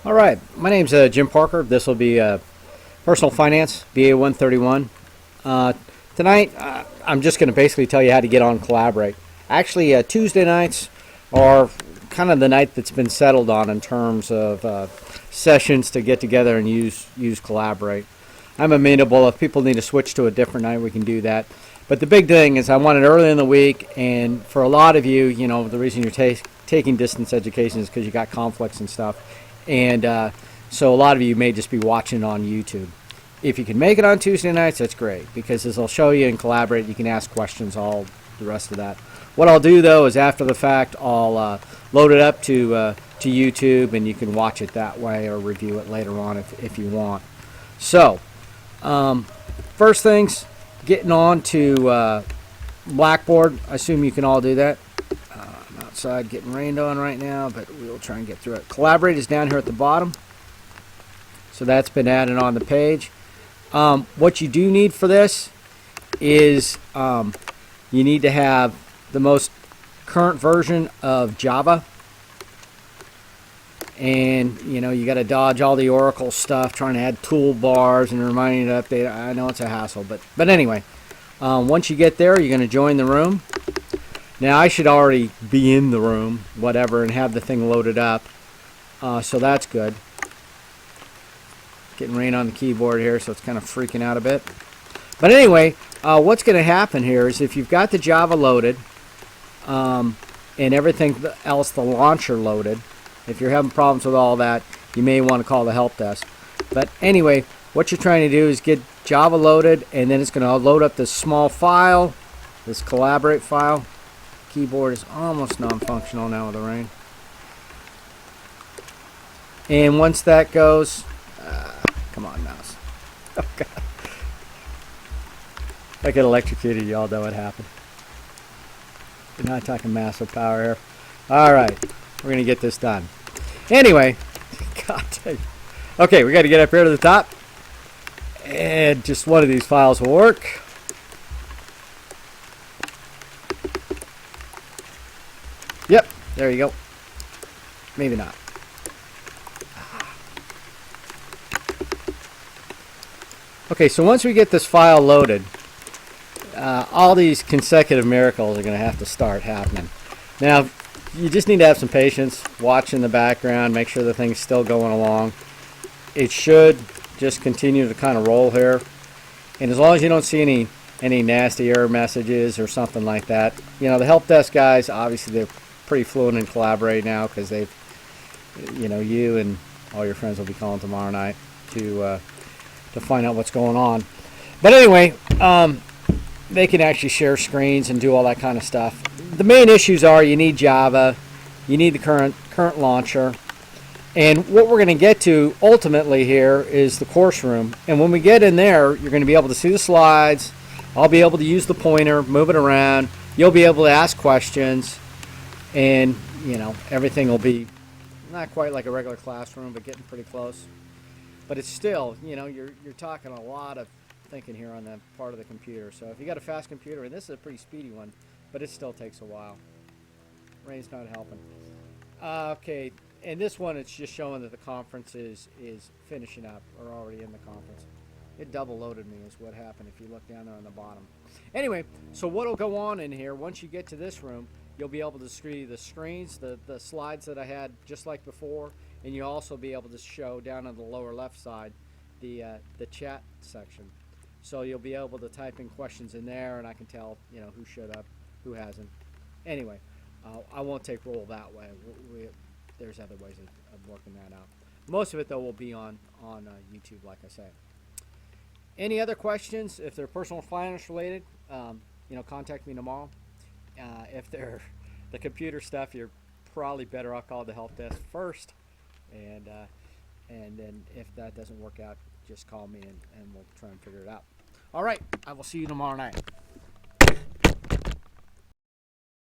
All right, my name's Jim Parker. This will be Personal Finance, VA 131. Uh, Tonight, I'm just going to basically tell you how to get on Collaborate. Actually, Tuesday nights are kind of the night that's been settled on in terms of sessions to get together and use Collaborate. I'm amenable. If people need to switch to a different night, we can do that. But the big thing is I want it early in the week, and for a lot of you, the reason you're taking distance education is because you got conflicts and stuff. And so a lot of you may just be watching it on YouTube. If you can make it on Tuesday nights, that's great, because as I'll show you and Collaborate, you can ask questions, all the rest of that. What I'll do, though, is after the fact, I'll load it up to YouTube, and you can watch it that way or review it later on if you want. So, first things, getting on to Blackboard. I assume you can all do that. I'm outside getting rained on right now, but we'll try and get through it. Collaborate is down here at the bottom. So that's been added on the page. What you do need for this is you need to have the most current version of Java. And, you got to dodge all the Oracle stuff, trying to add toolbars and reminding you to update. I know it's a hassle, but anyway, once you get there, you're going to join the room. Now, I should already be in the room, whatever, and have the thing loaded up. So that's good. Getting rain on the keyboard here, so it's kind of freaking out a bit. But anyway, what's going to happen here is if you've got the Java loaded and everything else, the launcher loaded, if you're having problems with all that, you may want to call the help desk. But anyway, what you're trying to do is get Java loaded, and then it's going to load up this small file, this Collaborate file. Keyboard is almost non-functional now with the rain. And once that goes, come on, mouse. Oh, God. If I get electrocuted, y'all know what happened. We're not talking massive power here. All right, we're going to get this done. Anyway, God dang. Okay, we got to get up here to the top. And just one of these files will work. Yep, there you go. Maybe not. Okay, so once we get this file loaded, all these consecutive miracles are going to have to start happening. Now, you just need to have some patience, watch in the background, make sure the thing's still going along. It should just continue to kind of roll here. And as long as you don't see any nasty error messages or something like that, the help desk guys, obviously they're pretty fluent in Collaborate now because they've, you and all your friends will be calling tomorrow night to find out what's going on. But anyway, they can actually share screens and do all that kind of stuff. The main issues are you need Java, you need the current launcher, and what we're going to get to ultimately here is the course room. And when we get in there, you're going to be able to see the slides. I'll be able to use the pointer, move it around. You'll be able to ask questions, and everything will be not quite like a regular classroom, but getting pretty close. But it's still, you're talking a lot of thinking here on the part of the computer. So if you got a fast computer, and this is a pretty speedy one, but it still takes a while. Rain's not helping. Okay, and this one, it's just showing that the conference is finishing up, or already in the conference. It double loaded me is what happened if you look down there on the bottom. Anyway, so what will go on in here, once you get to this room, you'll be able to see the screens, the slides that I had just like before, and you'll also be able to show down on the lower left side the chat section. So you'll be able to type in questions in there, and I can tell who showed up, who hasn't. Anyway, I won't take roll that way. There's other ways of working that out. Most of it though will be on YouTube, like I say. Any other questions? If they're personal finance related, contact me tomorrow. If they're the computer stuff, you're probably better off call the help desk first, and then if that doesn't work out, just call me and we'll try and figure it out. All right, I will see you tomorrow night.